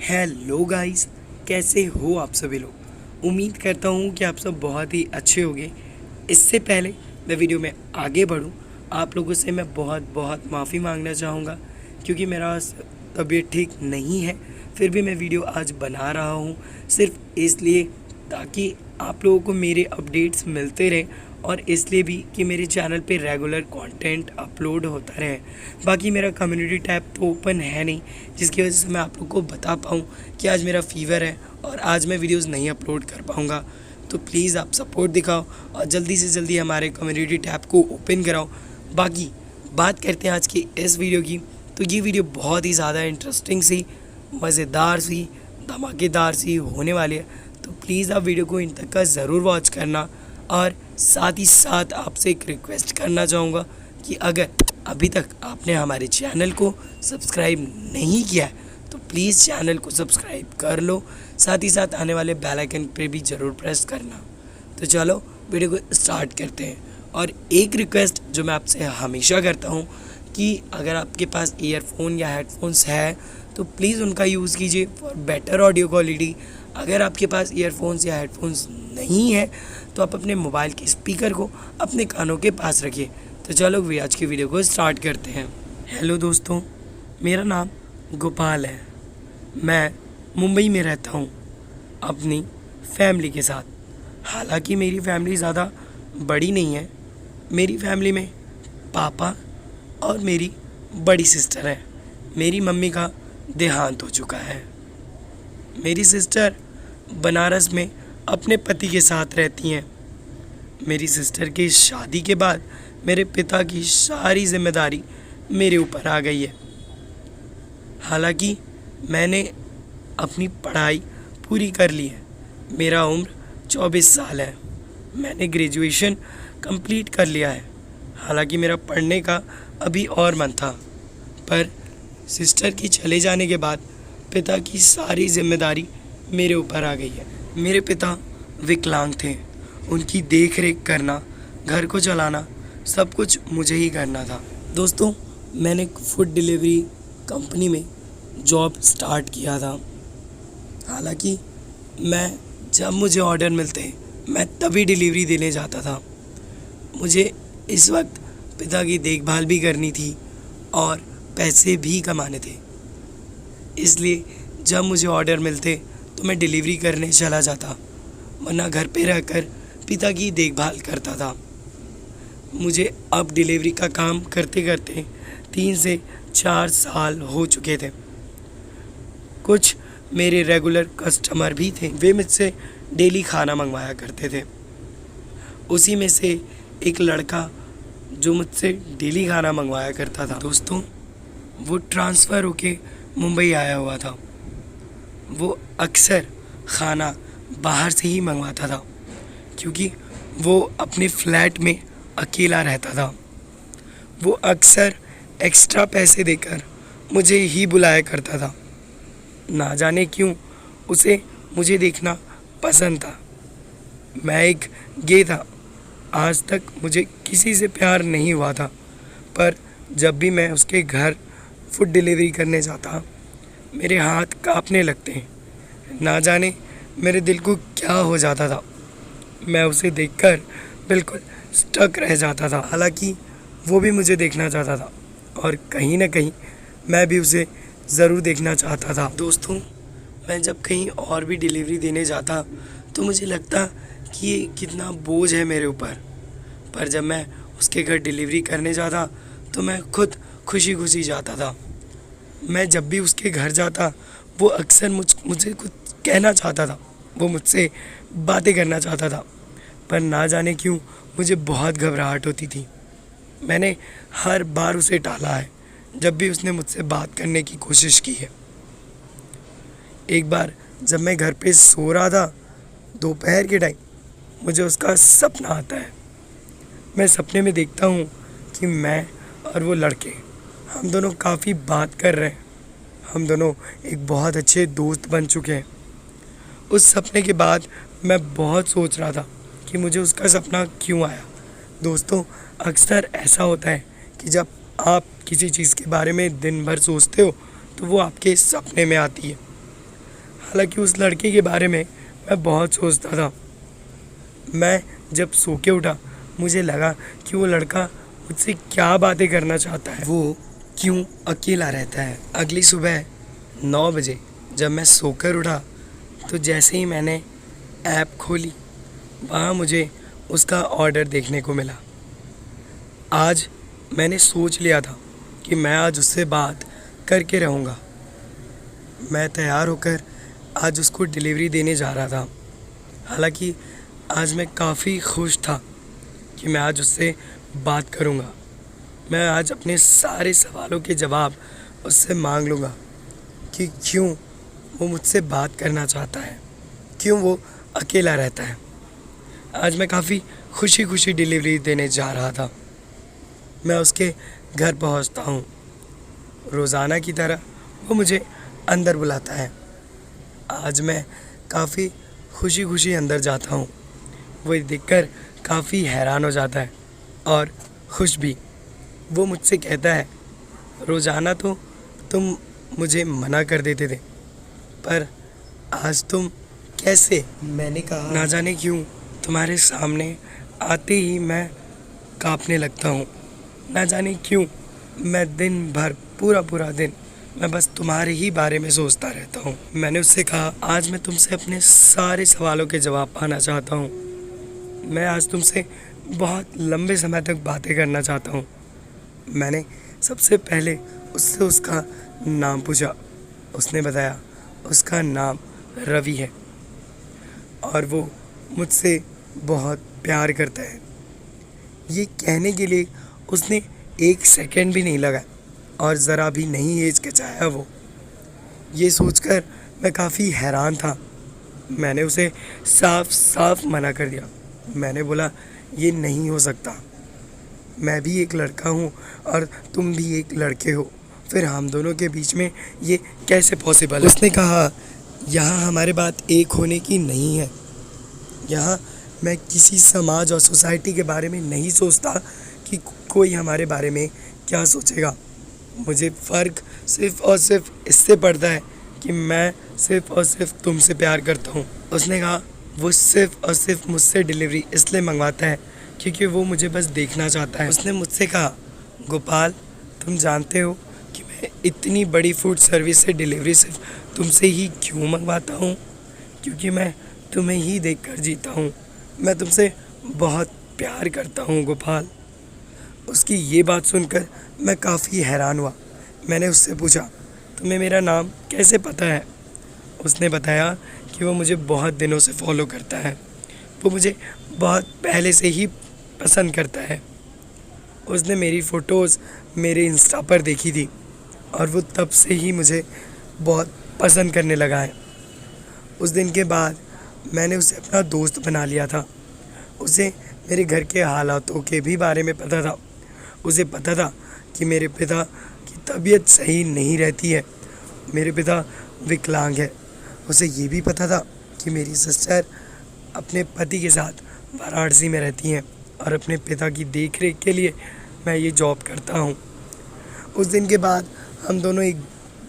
Hello guys, कैसे हो आप सभी लोग। उम्मीद करता हूँ कि आप सब बहुत ही अच्छे होंगे। इससे पहले मैं वीडियो में आगे बढ़ूँ, आप लोगों से मैं बहुत बहुत माफ़ी मांगना चाहूँगा क्योंकि मेरा तबीयत ठीक नहीं है। फिर भी मैं वीडियो आज बना रहा हूँ सिर्फ इसलिए ताकि आप लोगों को मेरे अपडेट्स मिलते रहें और इसलिए भी कि मेरे चैनल पे रेगुलर कंटेंट अपलोड होता रहे। बाकी मेरा कम्युनिटी टैब तो ओपन है नहीं, जिसकी वजह से मैं आप लोग को बता पाऊँ कि आज मेरा फीवर है और आज मैं वीडियोस नहीं अपलोड कर पाऊँगा। तो प्लीज़ आप सपोर्ट दिखाओ और जल्दी से जल्दी हमारे कम्युनिटी टैब को ओपन कराओ। बाकी बात करते हैं आज की इस वीडियो की। तो ये वीडियो बहुत ही ज़्यादा इंटरेस्टिंग सी, मज़ेदार सी, धमाकेदार सी होने वाली है। तो प्लीज़ आप वीडियो को इन तक का ज़रूर वॉच करना। और साथ ही साथ आपसे एक रिक्वेस्ट करना चाहूँगा कि अगर अभी तक आपने हमारे चैनल को सब्सक्राइब नहीं किया है तो प्लीज़ चैनल को सब्सक्राइब कर लो। साथ ही साथ आने वाले बेल आइकन पे भी ज़रूर प्रेस करना। तो चलो वीडियो को स्टार्ट करते हैं। और एक रिक्वेस्ट जो मैं आपसे हमेशा करता हूँ कि अगर आपके पास ईयरफोन या हेडफोन्स है तो प्लीज़ उनका यूज़ कीजिए फॉर बेटर ऑडियो क्वालिटी। अगर आपके पास ईयरफोन्स या हेडफोन्स नहीं है तो आप अपने मोबाइल के स्पीकर को अपने कानों के पास रखिए। तो चलो भी आज की वीडियो को स्टार्ट करते हैं। हेलो दोस्तों, मेरा नाम गोपाल है। मैं मुंबई में रहता हूँ अपनी फैमिली के साथ। हालांकि मेरी फैमिली ज़्यादा बड़ी नहीं है। मेरी फैमिली में पापा और मेरी बड़ी सिस्टर है। मेरी मम्मी का देहांत हो चुका है। मेरी सिस्टर बनारस में अपने पति के साथ रहती हैं। मेरी सिस्टर की शादी के बाद मेरे पिता की सारी जिम्मेदारी मेरे ऊपर आ गई है। हालांकि मैंने अपनी पढ़ाई पूरी कर ली है। मेरा उम्र 24 साल है। मैंने ग्रेजुएशन कंप्लीट कर लिया है। हालांकि मेरा पढ़ने का अभी और मन था, पर सिस्टर की चले जाने के बाद पिता की सारी जिम्मेदारी मेरे ऊपर आ गई है। मेरे पिता विकलांग थे। उनकी देख रेख करना, घर को चलाना, सब कुछ मुझे ही करना था। दोस्तों, मैंने फूड डिलीवरी कंपनी में जॉब स्टार्ट किया था। हालांकि जब मुझे ऑर्डर मिलते मैं तभी डिलीवरी देने जाता था। मुझे इस वक्त पिता की देखभाल भी करनी थी और पैसे भी कमाने थे। इसलिए जब मुझे ऑर्डर मिलते तो मैं डिलीवरी करने चला जाता, वरना घर पे रहकर पिता की देखभाल करता था। मुझे अब डिलीवरी का काम करते करते 3 से 4 साल हो चुके थे। कुछ मेरे रेगुलर कस्टमर भी थे। वे मुझसे डेली खाना मंगवाया करते थे। उसी में से एक लड़का जो मुझसे डेली खाना मंगवाया करता था, दोस्तों, वो ट्रांसफ़र होके मुंबई आया हुआ था। वो अक्सर खाना बाहर से ही मंगवाता था क्योंकि वो अपने फ्लैट में अकेला रहता था। वो अक्सर एक्स्ट्रा पैसे देकर मुझे ही बुलाया करता था। ना जाने क्यों उसे मुझे देखना पसंद था। मैं एक गे था। आज तक मुझे किसी से प्यार नहीं हुआ था, पर जब भी मैं उसके घर फूड डिलीवरी करने जाता मेरे हाथ कांपने लगते हैं। ना जाने मेरे दिल को क्या हो जाता था। मैं उसे देखकर बिल्कुल स्टक रह जाता था। हालांकि वो भी मुझे देखना चाहता था और कहीं ना कहीं मैं भी उसे ज़रूर देखना चाहता था। दोस्तों, मैं जब कहीं और भी डिलीवरी देने जाता तो मुझे लगता कि ये कितना बोझ है मेरे ऊपर, पर जब मैं उसके घर डिलीवरी करने जाता तो मैं खुद खुशी खुशी जाता था। मैं जब भी उसके घर जाता वो अक्सर मुझे कुछ कहना चाहता था। वो मुझसे बातें करना चाहता था, पर ना जाने क्यों मुझे बहुत घबराहट होती थी। मैंने हर बार उसे टाला है जब भी उसने मुझसे बात करने की कोशिश की है। एक बार जब मैं घर पे सो रहा था दोपहर के टाइम, मुझे उसका सपना आता है। मैं सपने में देखता हूँ कि मैं और वो लड़के, हम दोनों काफ़ी बात कर रहे हैं। हम दोनों एक बहुत अच्छे दोस्त बन चुके हैं। उस सपने के बाद मैं बहुत सोच रहा था कि मुझे उसका सपना क्यों आया। दोस्तों, अक्सर ऐसा होता है कि जब आप किसी चीज़ के बारे में दिन भर सोचते हो तो वो आपके सपने में आती है। हालांकि उस लड़के के बारे में मैं बहुत सोचता था। मैं जब सो के उठा, मुझे लगा कि वो लड़का मुझसे क्या बातें करना चाहता है, वो क्यों अकेला रहता है। अगली सुबह 9 बजे जब मैं सोकर उठा, तो जैसे ही मैंने ऐप खोली, वहाँ मुझे उसका ऑर्डर देखने को मिला। आज मैंने सोच लिया था कि मैं आज उससे बात करके रहूँगा। मैं तैयार होकर आज उसको डिलीवरी देने जा रहा था। हालांकि आज मैं काफ़ी खुश था कि मैं आज उससे बात करूँगा। मैं आज अपने सारे सवालों के जवाब उससे मांग लूँगा कि क्यों वो मुझसे बात करना चाहता है, क्यों वो अकेला रहता है। आज मैं काफ़ी खुशी खुशी डिलीवरी देने जा रहा था। मैं उसके घर पहुंचता हूं। रोज़ाना की तरह वो मुझे अंदर बुलाता है। आज मैं काफ़ी खुशी खुशी अंदर जाता हूं। वो ये देखकर काफ़ी हैरान हो जाता है और खुश भी। वो मुझसे कहता है, रोज़ाना तो तुम मुझे मना कर देते थे, पर आज तुम कैसे? मैंने कहा, ना जाने क्यों तुम्हारे सामने आते ही मैं कांपने लगता हूँ। ना जाने क्यों मैं दिन भर पूरा दिन मैं बस तुम्हारे ही बारे में सोचता रहता हूँ। मैंने उससे कहा, आज मैं तुमसे अपने सारे सवालों के जवाब पाना चाहता हूँ। मैं आज तुमसे बहुत लंबे समय तक बातें करना चाहता हूँ। मैंने सबसे पहले उससे उसका नाम पूछा। उसने बताया उसका नाम रवि है और वो मुझसे बहुत प्यार करता है। ये कहने के लिए उसने 1 सेकंड भी नहीं लगा और ज़रा भी नहीं हिचकिचाया। वो ये सोचकर मैं काफ़ी हैरान था। मैंने उसे साफ साफ मना कर दिया। मैंने बोला, ये नहीं हो सकता। मैं भी एक लड़का हूँ और तुम भी एक लड़के हो, फिर हम दोनों के बीच में ये कैसे पॉसिबल है? उसने कहा, यहाँ हमारे बात एक होने की नहीं है। यहाँ मैं किसी समाज और सोसाइटी के बारे में नहीं सोचता कि कोई हमारे बारे में क्या सोचेगा। मुझे फ़र्क सिर्फ़ और सिर्फ इससे पड़ता है कि मैं सिर्फ़ और सिर्फ तुमसे प्यार करता हूँ। उसने कहा, वो सिर्फ़ और सिर्फ मुझसे डिलीवरी इसलिए मंगवाता है क्योंकि वो मुझे बस देखना चाहता है। उसने मुझसे कहा, गोपाल, तुम जानते हो कि मैं इतनी बड़ी फूड सर्विस से डिलीवरी सिर्फ तुमसे ही क्यों मंगवाता हूँ? क्योंकि मैं तुम्हें ही देखकर जीता हूँ। मैं तुमसे बहुत प्यार करता हूँ गोपाल। उसकी ये बात सुनकर मैं काफ़ी हैरान हुआ। मैंने उससे पूछा, तुम्हें मेरा नाम कैसे पता है? उसने बताया कि वो मुझे बहुत दिनों से फॉलो करता है। वो मुझे बहुत पहले से ही पसंद करता है। उसने मेरी फ़ोटोज़ मेरे इंस्टा पर देखी थी और वो तब से ही मुझे बहुत पसंद करने लगा है। उस दिन के बाद मैंने उसे अपना दोस्त बना लिया था। उसे मेरे घर के हालातों के भी बारे में पता था। उसे पता था कि मेरे पिता की तबीयत सही नहीं रहती है। मेरे पिता विकलांग है। उसे ये भी पता था कि मेरी सिस्टर अपने पति के साथ वाराणसी में रहती हैं और अपने पिता की देखरेख के लिए मैं ये जॉब करता हूँ। उस दिन के बाद हम दोनों एक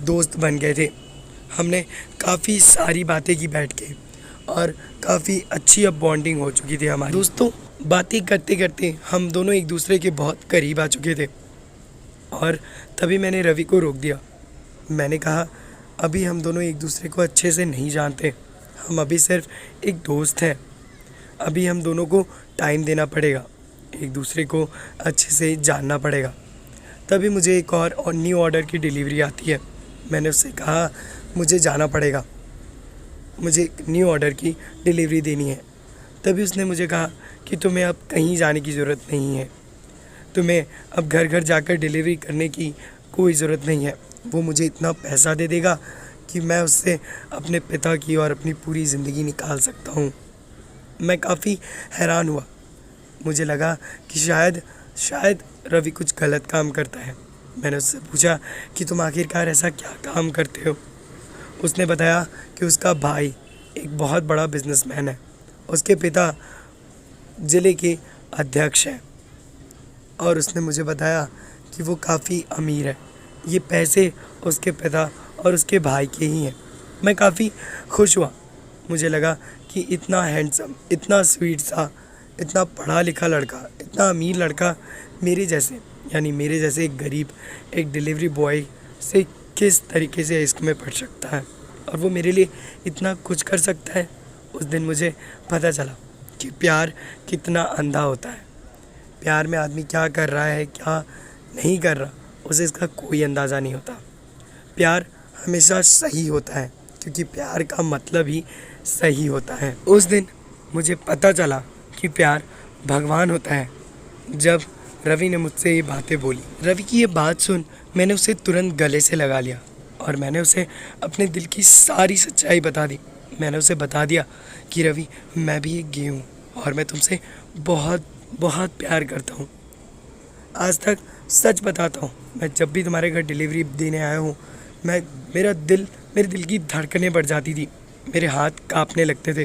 दोस्त बन गए थे। हमने काफ़ी सारी बातें की बैठ के और काफ़ी अच्छी अब बॉन्डिंग हो चुकी थी हमारी। दोस्तों, बातें करते करते हम दोनों एक दूसरे के बहुत करीब आ चुके थे और तभी मैंने रवि को रोक दिया। मैंने कहा, अभी हम दोनों एक दूसरे को अच्छे से नहीं जानते। हम अभी सिर्फ एक दोस्त हैं। अभी हम दोनों को टाइम देना पड़ेगा, एक दूसरे को अच्छे से जानना पड़ेगा। तभी मुझे एक और न्यू ऑर्डर की डिलीवरी आती है। मैंने उससे कहा, मुझे जाना पड़ेगा, मुझे एक न्यू ऑर्डर की डिलीवरी देनी है। तभी उसने मुझे कहा कि तुम्हें अब कहीं जाने की ज़रूरत नहीं है। तुम्हें अब घर घर जाकर डिलीवरी करने की कोई ज़रूरत नहीं है। वो मुझे इतना पैसा दे देगा कि मैं उससे अपने पिता की और अपनी पूरी ज़िंदगी निकाल सकता हूँ। मैं काफ़ी हैरान हुआ। मुझे लगा कि शायद रवि कुछ गलत काम करता है। मैंने उससे पूछा कि तुम आखिरकार ऐसा क्या काम करते हो? उसने बताया कि उसका भाई एक बहुत बड़ा बिजनेसमैन है। उसके पिता ज़िले के अध्यक्ष हैं और उसने मुझे बताया कि वो काफ़ी अमीर है। ये पैसे उसके पिता और उसके भाई के ही हैं। मैं काफ़ी खुश हुआ। मुझे लगा कि इतना हैंडसम, इतना स्वीट सा, इतना पढ़ा लिखा लड़का, इतना अमीर लड़का मेरे जैसे, यानी मेरे जैसे एक गरीब, एक डिलीवरी बॉय से किस तरीके से इश्क में पड़ सकता है और वो मेरे लिए इतना कुछ कर सकता है। उस दिन मुझे पता चला कि प्यार कितना अंधा होता है। प्यार में आदमी क्या कर रहा है, क्या नहीं कर रहा, उसे इसका कोई अंदाज़ा नहीं होता। प्यार हमेशा सही होता है क्योंकि प्यार का मतलब ही सही होता है। उस दिन मुझे पता चला कि प्यार भगवान होता है जब रवि ने मुझसे ये बातें बोली। रवि की ये बात सुन मैंने उसे तुरंत गले से लगा लिया और मैंने उसे अपने दिल की सारी सच्चाई बता दी। मैंने उसे बता दिया कि रवि, मैं भी एक गे हूँ और मैं तुमसे बहुत बहुत प्यार करता हूँ। आज तक सच बताता हूँ, मैं जब भी तुम्हारे घर डिलीवरी देने आया हूँ, मेरे दिल की धड़कनें बढ़ जाती थी, मेरे हाथ कांपने लगते थे।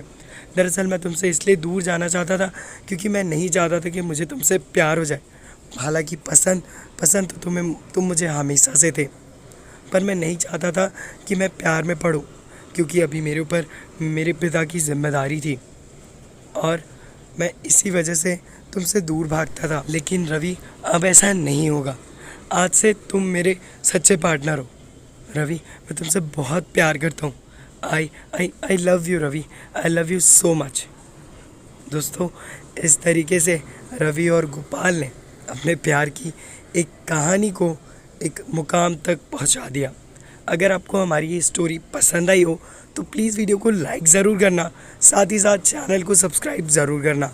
दरअसल मैं तुमसे इसलिए दूर जाना चाहता था क्योंकि मैं नहीं चाहता था कि मुझे तुमसे प्यार हो जाए। हालांकि पसंद तो तुम मुझे हमेशा से थे, पर मैं नहीं चाहता था कि मैं प्यार में पड़ूं क्योंकि अभी मेरे ऊपर मेरे पिता की जिम्मेदारी थी और मैं इसी वजह से तुमसे दूर भागता था। लेकिन रवि, अब ऐसा नहीं होगा। आज से तुम मेरे सच्चे पार्टनर हो। रवि, मैं तुमसे बहुत प्यार करता हूँ। I love you Ravi, I love you so much. दोस्तों, इस तरीके से रवि और गोपाल ने अपने प्यार की एक कहानी को एक मुकाम तक पहुंचा दिया। अगर आपको हमारी ये स्टोरी पसंद आई हो तो प्लीज़ वीडियो को लाइक ज़रूर करना, साथ ही साथ चैनल को सब्सक्राइब ज़रूर करना।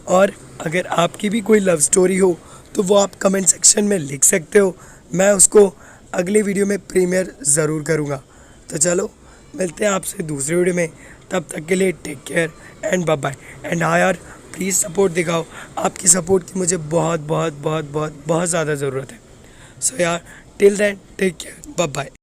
और अगर आपकी भी कोई लव स्टोरी हो तो वो आप कमेंट सेक्शन में लिख सकते हो, मैं उसको अगले वीडियो में प्रीमियर ज़रूर करूँगा। तो चलो, मिलते हैं आपसे दूसरे वीडियो में। तब तक के लिए take care and bye bye. And हाँ यार, प्लीज़ सपोर्ट दिखाओ। आपकी सपोर्ट की मुझे बहुत ज़्यादा ज़रूरत है। सो यार, till then take care, bye bye.